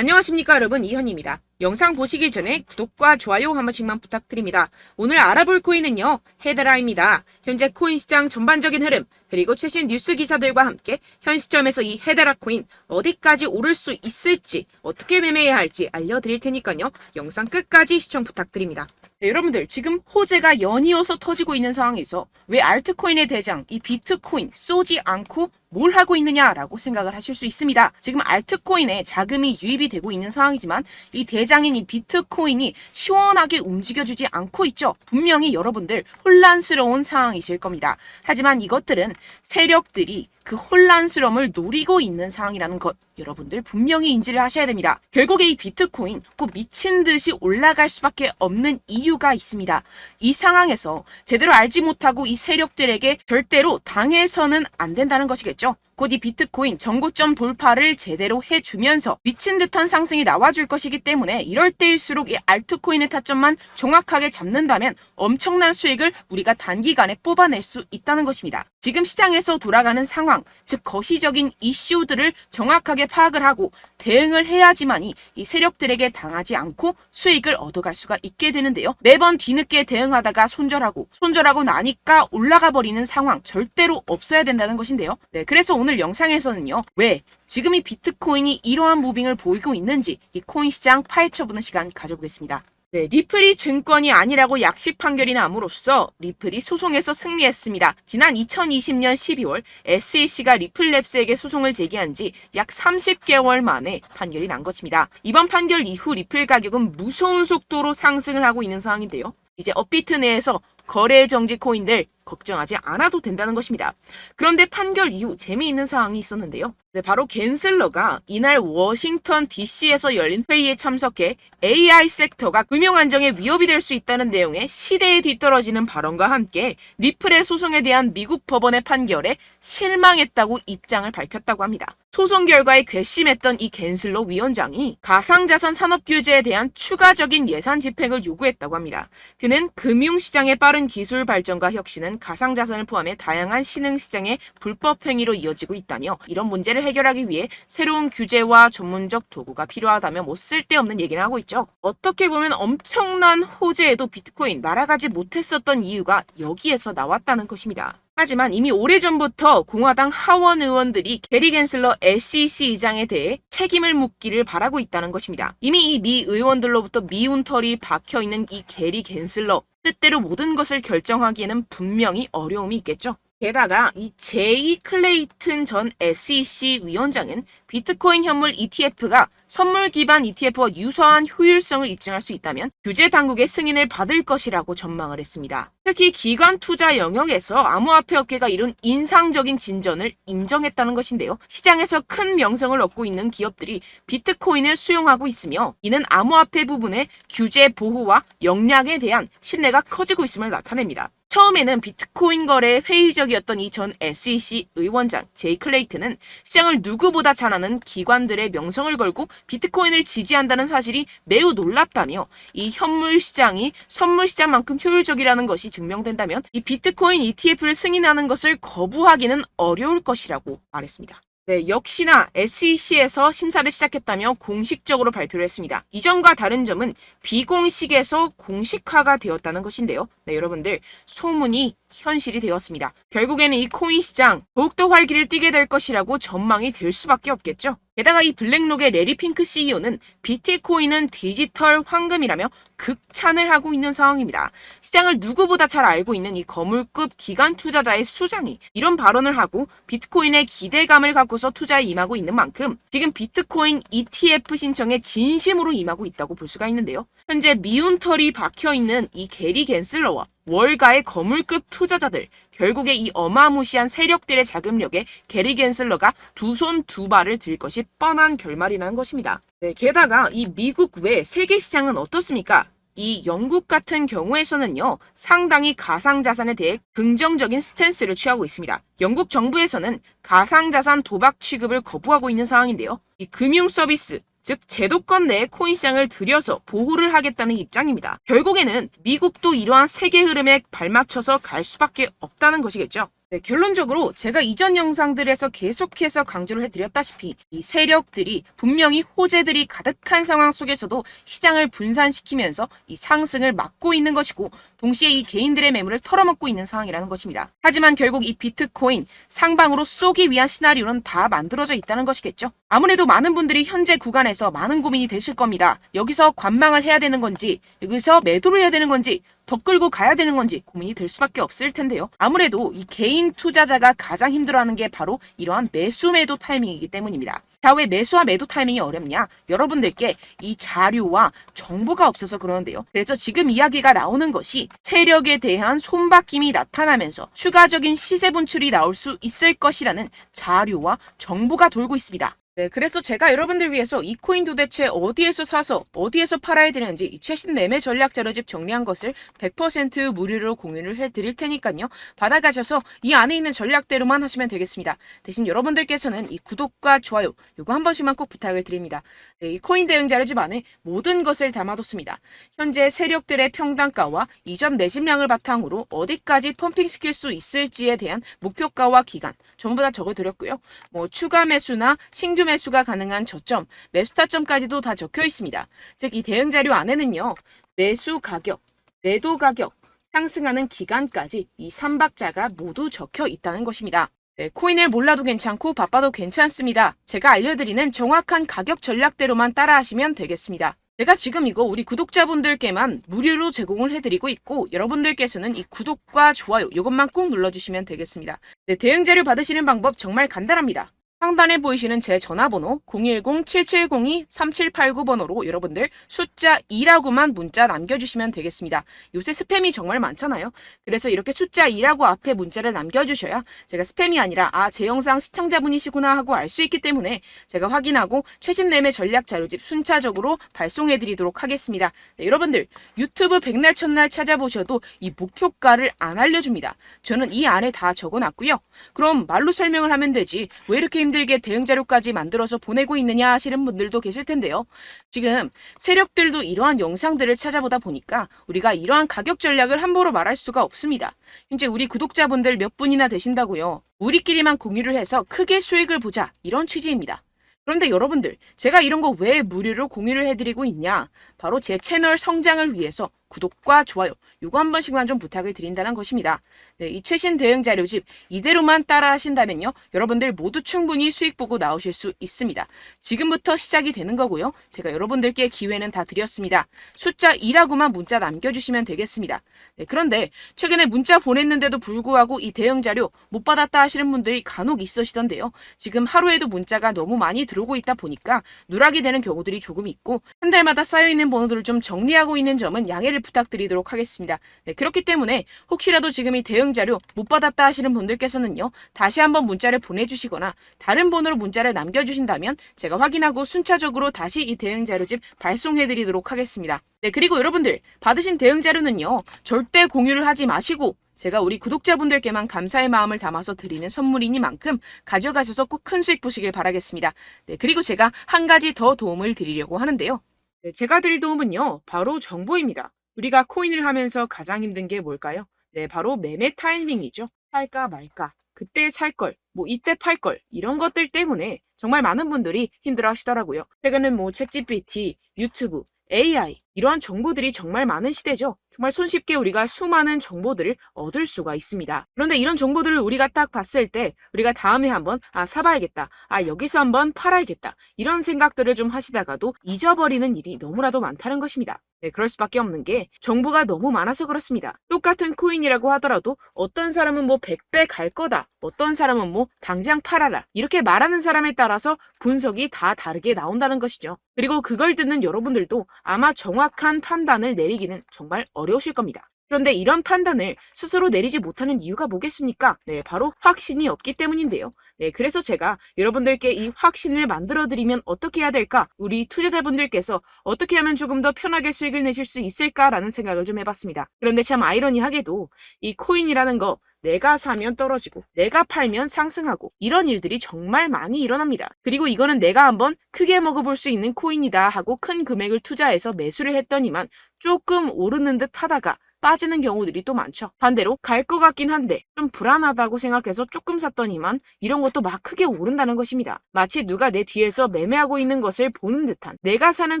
안녕하십니까 여러분, 이현입니다. 영상 보시기 전에 구독과 좋아요 한 번씩만 부탁드립니다. 오늘 알아볼 코인은요, 헤드라입니다. 현재 코인 시장 전반적인 흐름, 그리고 최신 뉴스 기사들과 함께 현 시점에서 이 헤드라 코인 어디까지 오를 수 있을지, 어떻게 매매해야 할지 알려드릴 테니까요, 영상 끝까지 시청 부탁드립니다. 네, 여러분들 지금 호재가 연이어서 터지고 있는 상황에서 왜 알트코인의 대장 이 비트코인 쏘지 않고 뭘 하고 있느냐라고 생각을 하실 수 있습니다. 지금 알트코인에 자금이 유입이 되고 있는 상황이지만 이 대장인 이 비트코인이 시원하게 움직여주지 않고 있죠. 분명히 여러분들 혼란스러운 상황이실 겁니다. 하지만 이것들은 세력들이 그 혼란스러움을 노리고 있는 상황이라는 것 여러분들 분명히 인지를 하셔야 됩니다. 결국에 이 비트코인 꼭 미친 듯이 올라갈 수밖에 없는 이유가 있습니다. 이 상황에서 제대로 알지 못하고 이 세력들에게 절대로 당해서는 안 된다는 것이겠죠. 곧 이 비트코인 전고점 돌파를 제대로 해주면서 미친 듯한 상승이 나와줄 것이기 때문에 이럴 때일수록 이 알트코인의 타점만 정확하게 잡는다면 엄청난 수익을 우리가 단기간에 뽑아낼 수 있다는 것입니다. 지금 시장에서 돌아가는 상황, 즉 거시적인 이슈들을 정확하게 파악을 하고 대응을 해야지만이 이 세력들에게 당하지 않고 수익을 얻어갈 수가 있게 되는데요. 매번 뒤늦게 대응하다가 손절하고 나니까 올라가 버리는 상황 절대로 없어야 된다는 것인데요. 네, 그래서 오늘 영상에서는요, 왜 지금 이 비트코인이 이러한 무빙을 보이고 있는지 이 코인 시장 파헤쳐보는 시간 가져보겠습니다. 네, 리플이 증권이 아니라고 약식 판결이 남으로써 리플이 소송에서 승리했습니다. 지난 2020년 12월 SEC가 리플랩스에게 소송을 제기한 지 약 30개월 만에 판결이 난 것입니다. 이번 판결 이후 리플 가격은 무서운 속도로 상승을 하고 있는 상황인데요. 이제 업비트 내에서 거래 정지 코인들 걱정하지 않아도 된다는 것입니다. 그런데 판결 이후 재미있는 상황이 있었는데요. 네, 바로 갠슬러가 이날 워싱턴 DC에서 열린 회의에 참석해 AI 섹터가 금융 안정에 위협이 될 수 있다는 내용의 시대에 뒤떨어지는 발언과 함께 리플의 소송에 대한 미국 법원의 판결에 실망했다고 입장을 밝혔다고 합니다. 소송 결과에 괘씸했던 이 갠슬러 위원장이 가상자산 산업 규제에 대한 추가적인 예산 집행을 요구했다고 합니다. 그는 금융시장의 빠른 기술 발전과 혁신은 가상자산을 포함해 다양한 신흥시장의 불법 행위로 이어지고 있다며 이런 문제를 해결하기 위해 새로운 규제와 전문적 도구가 필요하다며 뭐 쓸데없는 얘기를 하고 있죠. 어떻게 보면 엄청난 호재에도 비트코인 날아가지 못했었던 이유가 여기에서 나왔다는 것입니다. 하지만 이미 오래전부터 공화당 하원 의원들이 게리 갠슬러 SEC 의장에 대해 책임을 묻기를 바라고 있다는 것입니다. 이미 이 미 의원들로부터 미운 털이 박혀있는 이 게리 갠슬러, 뜻대로 모든 것을 결정하기에는 분명히 어려움이 있겠죠. 게다가 이 제이 클레이튼 전 SEC 위원장은 비트코인 현물 ETF가 선물 기반 ETF와 유사한 효율성을 입증할 수 있다면 규제 당국의 승인을 받을 것이라고 전망을 했습니다. 특히 기관 투자 영역에서 암호화폐 업계가 이룬 인상적인 진전을 인정했다는 것인데요. 시장에서 큰 명성을 얻고 있는 기업들이 비트코인을 수용하고 있으며 이는 암호화폐 부분의 규제 보호와 역량에 대한 신뢰가 커지고 있음을 나타냅니다. 처음에는 비트코인 거래에 회의적이었던 이 전 SEC 의원장 제이 클레이튼은 시장을 누구보다 잘 아는 기관들의 명성을 걸고 비트코인을 지지한다는 사실이 매우 놀랍다며 이 현물 시장이 선물 시장만큼 효율적이라는 것이 증명된다면 이 비트코인 ETF를 승인하는 것을 거부하기는 어려울 것이라고 말했습니다. 네, 역시나 SEC에서 심사를 시작했다며 공식적으로 발표를 했습니다. 이전과 다른 점은 비공식에서 공식화가 되었다는 것인데요. 네, 여러분들 소문이 현실이 되었습니다. 결국에는 이 코인 시장 더욱더 활기를 띠게 될 것이라고 전망이 될 수밖에 없겠죠. 게다가 이 블랙록의 레리 핑크 CEO는 비트코인은 디지털 황금이라며 극찬을 하고 있는 상황입니다. 시장을 누구보다 잘 알고 있는 이 거물급 기관 투자자의 수장이 이런 발언을 하고 비트코인에 기대감을 갖고서 투자에 임하고 있는 만큼 지금 비트코인 ETF 신청에 진심으로 임하고 있다고 볼 수가 있는데요. 현재 미운 털이 박혀있는 이 게리 갠슬러와 월가의 거물급 투자자들, 결국에 이 어마무시한 세력들의 자금력에 게리 갠슬러가 두 손 두 발을 들 것이 뻔한 결말이라는 것입니다. 네, 게다가 이 미국 외 세계 시장은 어떻습니까? 이 영국 같은 경우에서는요, 상당히 가상자산에 대해 긍정적인 스탠스를 취하고 있습니다. 영국 정부에서는 가상자산 도박 취급을 거부하고 있는 상황인데요. 이 금융 서비스, 즉 제도권 내에 코인 시장을 들여서 보호를 하겠다는 입장입니다. 결국에는 미국도 이러한 세계 흐름에 발맞춰서 갈 수밖에 없다는 것이겠죠. 네, 결론적으로 제가 이전 영상들에서 계속해서 강조를 해드렸다시피 이 세력들이 분명히 호재들이 가득한 상황 속에서도 시장을 분산시키면서 이 상승을 막고 있는 것이고 동시에 이 개인들의 매물을 털어먹고 있는 상황이라는 것입니다. 하지만 결국 이 비트코인 상방으로 쏘기 위한 시나리오는 다 만들어져 있다는 것이겠죠. 아무래도 많은 분들이 현재 구간에서 많은 고민이 되실 겁니다. 여기서 관망을 해야 되는 건지 여기서 매도를 해야 되는 건지 더 끌고 가야 되는 건지 고민이 될 수밖에 없을 텐데요. 아무래도 이 개인 투자자가 가장 힘들어하는 게 바로 이러한 매수 매도 타이밍이기 때문입니다. 자, 왜 매수와 매도 타이밍이 어렵냐? 여러분들께 이 자료와 정보가 없어서 그러는데요. 그래서 지금 이야기가 나오는 것이 세력에 대한 손바뀜이 나타나면서 추가적인 시세 분출이 나올 수 있을 것이라는 자료와 정보가 돌고 있습니다. 네, 그래서 제가 여러분들 위해서 이 코인 도대체 어디에서 사서 어디에서 팔아야 되는지 이 최신 매매 전략 자료집 정리한 것을 100% 무료로 공유를 해드릴 테니까요. 받아가셔서 이 안에 있는 전략대로만 하시면 되겠습니다. 대신 여러분들께서는 이 구독과 좋아요 요거 한 번씩만 꼭 부탁을 드립니다. 네, 이 코인 대응 자료집 안에 모든 것을 담아뒀습니다. 현재 세력들의 평단가와 이전 매집량을 바탕으로 어디까지 펌핑시킬 수 있을지에 대한 목표가와 기간 전부 다 적어드렸고요. 뭐 추가 매수나 신규 매수가 가능한 저점, 매수 타점까지도 다 적혀 있습니다. 즉 이 대응 자료 안에는요. 매수 가격, 매도 가격, 상승하는 기간까지 이 3박자가 모두 적혀 있다는 것입니다. 네, 코인을 몰라도 괜찮고 바빠도 괜찮습니다. 제가 알려드리는 정확한 가격 전략대로만 따라하시면 되겠습니다. 제가 지금 이거 우리 구독자분들께만 무료로 제공을 해드리고 있고 여러분들께서는 이 구독과 좋아요 이것만 꼭 눌러주시면 되겠습니다. 네, 대응 자료 받으시는 방법 정말 간단합니다. 상단에 보이시는 제 전화번호 010-7702-3789번호로 여러분들 숫자 2라고만 문자 남겨주시면 되겠습니다. 요새 스팸이 정말 많잖아요. 그래서 이렇게 숫자 2라고 앞에 문자를 남겨주셔야 제가 스팸이 아니라 제 영상 시청자분이시구나 하고 알 수 있기 때문에 제가 확인하고 최신 매매 전략 자료집 순차적으로 발송해드리도록 하겠습니다. 네, 여러분들 유튜브 백날 첫날 찾아보셔도 이 목표가를 안 알려줍니다. 저는 이 안에 다 적어놨고요. 그럼 말로 설명을 하면 되지 왜 이렇게 힘들게 대응 자료까지 만들어서 보내고 있느냐 하시는 분들도 계실 텐데요. 지금 세력들도 이러한 영상들을 찾아보다 보니까 우리가 이러한 가격 전략을 함부로 말할 수가 없습니다. 현재 우리 구독자분들 몇 분이나 되신다고요. 우리끼리만 공유를 해서 크게 수익을 보자 이런 취지입니다. 그런데 여러분들 제가 이런 거 왜 무료로 공유를 해드리고 있냐? 바로 제 채널 성장을 위해서 구독과 좋아요 요거 한 번씩만 좀 부탁을 드린다는 것입니다. 네, 이 최신 대응 자료집 이대로만 따라 하신다면요. 여러분들 모두 충분히 수익 보고 나오실 수 있습니다. 지금부터 시작이 되는 거고요. 제가 여러분들께 기회는 다 드렸습니다. 숫자 2라고만 문자 남겨주시면 되겠습니다. 네, 그런데 최근에 문자 보냈는데도 불구하고 이 대응 자료 못 받았다 하시는 분들이 간혹 있으시던데요. 지금 하루에도 문자가 너무 많이 들어오고 있다 보니까 누락이 되는 경우들이 조금 있고 한 달마다 쌓여있는 번호들을 좀 정리하고 있는 점은 양해를 부탁드리도록 하겠습니다. 네, 그렇기 때문에 혹시라도 지금 이 대응 자료 못 받았다 하시는 분들께서는요. 다시 한번 문자를 보내주시거나 다른 번호로 문자를 남겨주신다면 제가 확인하고 순차적으로 다시 이 대응 자료집 발송해드리도록 하겠습니다. 네, 그리고 여러분들 받으신 대응 자료는요. 절대 공유를 하지 마시고 제가 우리 구독자분들께만 감사의 마음을 담아서 드리는 선물이니만큼 가져가셔서 꼭 큰 수익 보시길 바라겠습니다. 네, 그리고 제가 한 가지 더 도움을 드리려고 하는데요. 네, 제가 드릴 도움은요. 바로 정보입니다. 우리가 코인을 하면서 가장 힘든 게 뭘까요? 네, 바로 매매 타이밍이죠. 살까 말까, 그때 살 걸, 뭐 이때 팔 걸, 이런 것들 때문에 정말 많은 분들이 힘들어 하시더라고요. 최근은 뭐 챗GPT, 유튜브, AI 이러한 정보들이 정말 많은 시대죠. 정말 손쉽게 우리가 수많은 정보들을 얻을 수가 있습니다. 그런데 이런 정보들을 우리가 딱 봤을 때 우리가 다음에 한번 사봐야겠다. 여기서 한번 팔아야겠다. 이런 생각들을 좀 하시다가도 잊어버리는 일이 너무나도 많다는 것입니다. 네, 그럴 수밖에 없는 게 정보가 너무 많아서 그렇습니다. 똑같은 코인이라고 하더라도 어떤 사람은 뭐 100배 갈 거다. 어떤 사람은 뭐 당장 팔아라. 이렇게 말하는 사람에 따라서 분석이 다 다르게 나온다는 것이죠. 그리고 그걸 듣는 여러분들도 아마 정확한 판단을 내리기는 정말 어려우실 겁니다. 그런데 이런 판단을 스스로 내리지 못하는 이유가 뭐겠습니까? 네, 바로 확신이 없기 때문인데요. 네, 그래서 제가 여러분들께 이 확신을 만들어드리면 어떻게 해야 될까? 우리 투자자분들께서 어떻게 하면 조금 더 편하게 수익을 내실 수 있을까라는 생각을 좀 해봤습니다. 그런데 참 아이러니하게도 이 코인이라는 거 내가 사면 떨어지고 내가 팔면 상승하고 이런 일들이 정말 많이 일어납니다. 그리고 이거는 내가 한번 크게 먹어볼 수 있는 코인이다 하고 큰 금액을 투자해서 매수를 했더니만 조금 오르는 듯 하다가 빠지는 경우들이 또 많죠. 반대로 갈 것 같긴 한데 좀 불안하다고 생각해서 조금 샀더니만 이런 것도 막 크게 오른다는 것입니다. 마치 누가 내 뒤에서 매매하고 있는 것을 보는 듯한, 내가 사는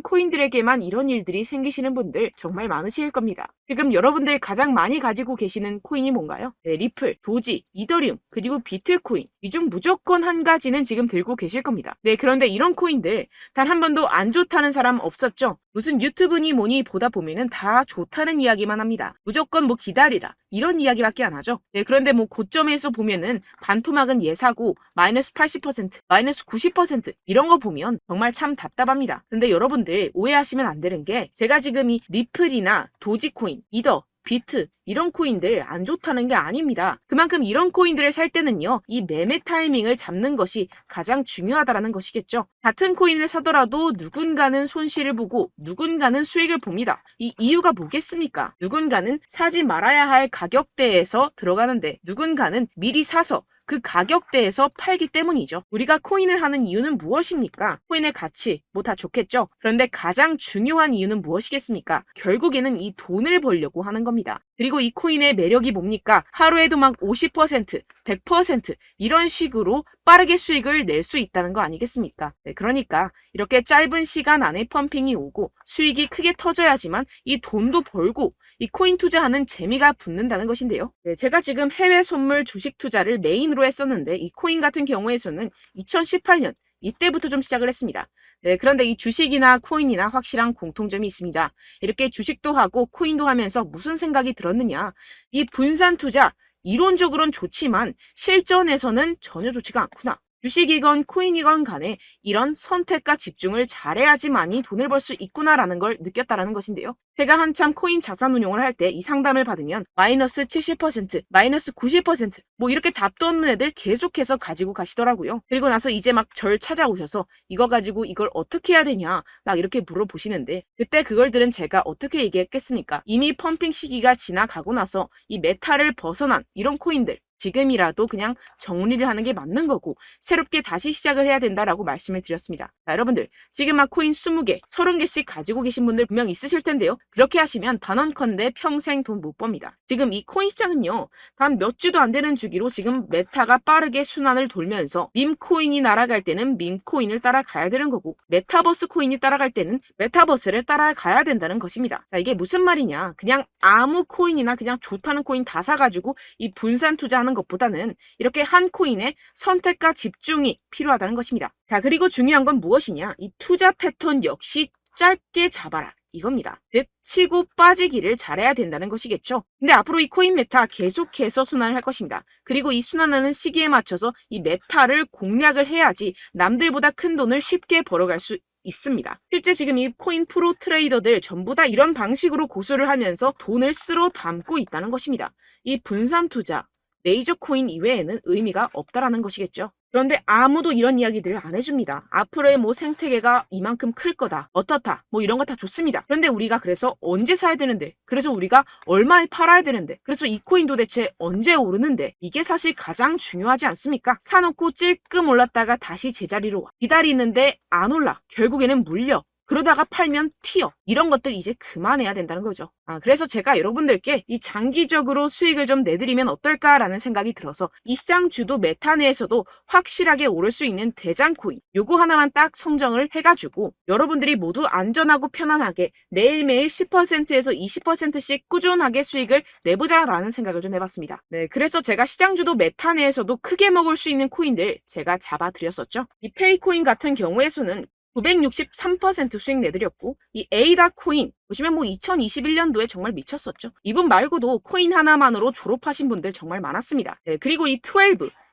코인들에게만 이런 일들이 생기시는 분들 정말 많으실 겁니다. 지금 여러분들 가장 많이 가지고 계시는 코인이 뭔가요? 네, 리플, 도지, 이더리움, 그리고 비트코인. 이 중 무조건 한 가지는 지금 들고 계실 겁니다. 네, 그런데 이런 코인들 단 한 번도 안 좋다는 사람 없었죠? 무슨 유튜브니 뭐니 보다 보면은 다 좋다는 이야기만 합니다. 무조건 뭐 기다리라 이런 이야기밖에 안 하죠. 네, 그런데 뭐 고점에서 보면은 반토막은 예사고 마이너스 80%, 마이너스 90% 이런 거 보면 정말 참 답답합니다. 근데 여러분들 오해하시면 안 되는 게, 제가 지금 이 리플이나 도지코인, 이더, 비트 이런 코인들 안 좋다는 게 아닙니다. 그만큼 이런 코인들을 살 때는요, 이 매매 타이밍을 잡는 것이 가장 중요하다는 것이겠죠. 같은 코인을 사더라도 누군가는 손실을 보고 누군가는 수익을 봅니다. 이 이유가 뭐겠습니까? 누군가는 사지 말아야 할 가격대에서 들어가는데 누군가는 미리 사서 그 가격대에서 팔기 때문이죠. 우리가 코인을 하는 이유는 무엇입니까? 코인의 가치, 뭐 다 좋겠죠. 그런데 가장 중요한 이유는 무엇이겠습니까? 결국에는 이 돈을 벌려고 하는 겁니다. 그리고 이 코인의 매력이 뭡니까? 하루에도 막 50%, 100% 이런 식으로 빠르게 수익을 낼 수 있다는 거 아니겠습니까? 네, 그러니까 이렇게 짧은 시간 안에 펌핑이 오고 수익이 크게 터져야지만 이 돈도 벌고 이 코인 투자하는 재미가 붙는다는 것인데요. 네, 제가 지금 해외 선물 주식 투자를 메인으로 했었는데 이 코인 같은 경우에서는 2018년 이때부터 좀 시작을 했습니다. 네, 그런데 이 주식이나 코인이나 확실한 공통점이 있습니다. 이렇게 주식도 하고 코인도 하면서 무슨 생각이 들었느냐? 이 분산 투자, 이론적으로는 좋지만 실전에서는 전혀 좋지가 않구나. 주식이건 코인이건 간에 이런 선택과 집중을 잘해야지만이 돈을 벌 수 있구나라는 걸 느꼈다라는 것인데요. 제가 한참 코인 자산 운용을 할 때 이 상담을 받으면 마이너스 70%, 마이너스 90% 뭐 이렇게 답도 없는 애들 계속해서 가지고 가시더라고요. 그리고 나서 이제 막 절 찾아오셔서 이거 가지고 이걸 어떻게 해야 되냐 막 이렇게 물어보시는데, 그때 그걸 들은 제가 어떻게 얘기했겠습니까? 이미 펌핑 시기가 지나가고 나서 이 메타를 벗어난 이런 코인들 지금이라도 그냥 정리를 하는 게 맞는 거고 새롭게 다시 시작을 해야 된다라고 말씀을 드렸습니다. 자, 여러분들 지금 막 코인 20개, 30개씩 가지고 계신 분들 분명 있으실 텐데요. 그렇게 하시면 단언컨대 평생 돈 못 법니다. 지금 이 코인 시장은요, 단 몇 주도 안 되는 주기로 지금 메타가 빠르게 순환을 돌면서 밈코인이 날아갈 때는 밈코인을 따라가야 되는 거고 메타버스 코인이 따라갈 때는 메타버스를 따라가야 된다는 것입니다. 자, 이게 무슨 말이냐? 그냥 아무 코인이나 그냥 좋다는 코인 다 사가지고 이 분산 투자하는 것보다는 이렇게 한 코인에 선택과 집중이 필요하다는 것입니다. 자, 그리고 중요한 건 무엇이냐? 이 투자 패턴 역시 짧게 잡아라. 이겁니다. 즉 치고 빠지기를 잘해야 된다는 것이겠죠. 근데 앞으로 이 코인 메타 계속해서 순환을 할 것입니다. 그리고 이 순환하는 시기에 맞춰서 이 메타를 공략을 해야지 남들보다 큰 돈을 쉽게 벌어갈 수 있습니다. 실제 지금 이 코인 프로 트레이더들 전부 다 이런 방식으로 고수를 하면서 돈을 쓸어 담고 있다는 것입니다. 이 분산 투자, 메이저 코인 이외에는 의미가 없다라는 것이겠죠. 그런데 아무도 이런 이야기들을 안 해줍니다. 앞으로의 뭐 생태계가 이만큼 클 거다, 어떻다, 뭐 이런 거 다 좋습니다. 그런데 우리가 그래서 언제 사야 되는데, 그래서 우리가 얼마에 팔아야 되는데, 그래서 이 코인 도대체 언제 오르는데, 이게 사실 가장 중요하지 않습니까? 사놓고 찔끔 올랐다가 다시 제자리로 와. 기다리는데 안 올라. 결국에는 물려. 그러다가 팔면 튀어. 이런 것들 이제 그만해야 된다는 거죠. 그래서 제가 여러분들께 이 장기적으로 수익을 좀 내드리면 어떨까라는 생각이 들어서 이 시장 주도 메타 내에서도 확실하게 오를 수 있는 대장 코인 요거 하나만 딱 선정을 해가지고 여러분들이 모두 안전하고 편안하게 매일매일 10%에서 20%씩 꾸준하게 수익을 내보자라는 생각을 좀 해봤습니다. 네, 그래서 제가 시장 주도 메타 내에서도 크게 먹을 수 있는 코인들 제가 잡아드렸었죠. 이 페이코인 같은 경우에서는 963% 수익 내드렸고, 이 에이다 코인 보시면 뭐 2021년도에 정말 미쳤었죠. 이분 말고도 코인 하나만으로 졸업하신 분들 정말 많았습니다. 네, 그리고 이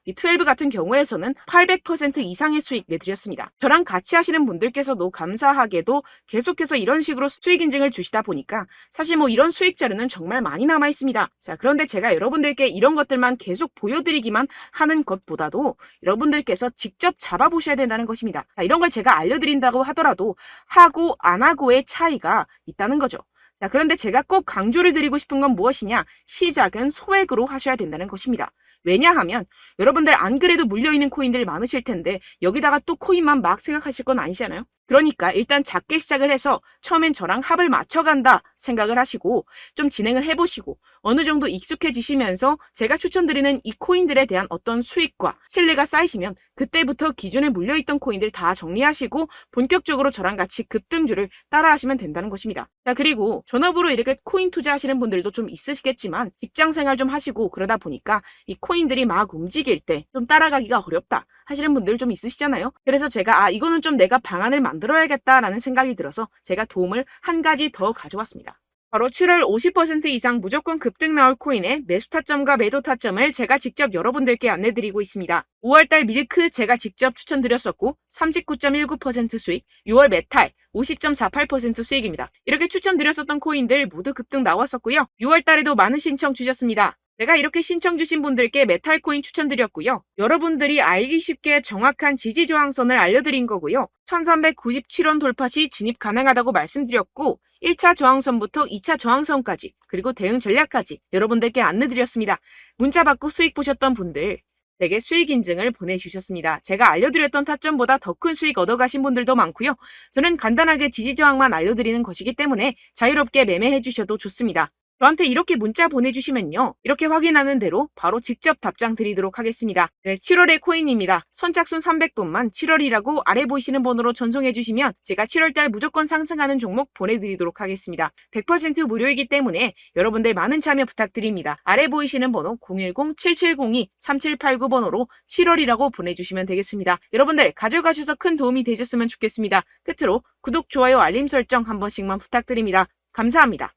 12 같은 경우에서는 800% 이상의 수익 내드렸습니다. 저랑 같이 하시는 분들께서도 감사하게도 계속해서 이런 식으로 수익 인증을 주시다 보니까 사실 뭐 이런 수익 자료는 정말 많이 남아 있습니다. 자, 그런데 제가 여러분들께 이런 것들만 계속 보여드리기만 하는 것보다도 여러분들께서 직접 잡아보셔야 된다는 것입니다. 자, 이런 걸 제가 알려드린다고 하더라도 하고 안 하고의 차이가 있다는 거죠. 자, 그런데 제가 꼭 강조를 드리고 싶은 건 무엇이냐? 시작은 소액으로 하셔야 된다는 것입니다. 왜냐하면 여러분들 안 그래도 물려있는 코인들 많으실 텐데 여기다가 또 코인만 막 생각하실 건 아니잖아요. 그러니까 일단 작게 시작을 해서 처음엔 저랑 합을 맞춰간다 생각을 하시고 좀 진행을 해보시고 어느 정도 익숙해지시면서 제가 추천드리는 이 코인들에 대한 어떤 수익과 신뢰가 쌓이시면 그때부터 기존에 물려있던 코인들 다 정리하시고 본격적으로 저랑 같이 급등주를 따라하시면 된다는 것입니다. 자, 그리고 전업으로 이렇게 코인 투자하시는 분들도 좀 있으시겠지만 직장 생활 좀 하시고 그러다 보니까 이 코인들이 막 움직일 때 좀 따라가기가 어렵다 하시는 분들 좀 있으시잖아요. 그래서 제가 이거는 좀 내가 방안을 만들어야겠다라는 생각이 들어서 제가 도움을 한 가지 더 가져왔습니다. 바로 7월 50% 이상 무조건 급등 나올 코인의 매수 타점과 매도 타점을 제가 직접 여러분들께 안내드리고 있습니다. 5월달 밀크 제가 직접 추천드렸었고 39.19% 수익, 6월 메탈 50.48% 수익입니다. 이렇게 추천드렸었던 코인들 모두 급등 나왔었고요. 6월달에도 많은 신청 주셨습니다. 제가 이렇게 신청 주신 분들께 메탈코인 추천드렸고요. 여러분들이 알기 쉽게 정확한 지지 저항선을 알려드린 거고요. 1397원 돌파 시 진입 가능하다고 말씀드렸고 1차 저항선부터 2차 저항선까지 그리고 대응 전략까지 여러분들께 안내드렸습니다. 문자 받고 수익 보셨던 분들 되게 수익 인증을 보내주셨습니다. 제가 알려드렸던 타점보다 더 큰 수익 얻어가신 분들도 많고요. 저는 간단하게 지지 저항만 알려드리는 것이기 때문에 자유롭게 매매해 주셔도 좋습니다. 저한테 이렇게 문자 보내주시면요. 이렇게 확인하는 대로 바로 직접 답장 드리도록 하겠습니다. 네, 7월의 코인입니다. 선착순 300분만 7월이라고 아래 보이시는 번호로 전송해 주시면 제가 7월달 무조건 상승하는 종목 보내드리도록 하겠습니다. 100% 무료이기 때문에 여러분들 많은 참여 부탁드립니다. 아래 보이시는 번호 010-7702-3789 번호로 7월이라고 보내주시면 되겠습니다. 여러분들 가져가셔서 큰 도움이 되셨으면 좋겠습니다. 끝으로 구독, 좋아요, 알림 설정 한 번씩만 부탁드립니다. 감사합니다.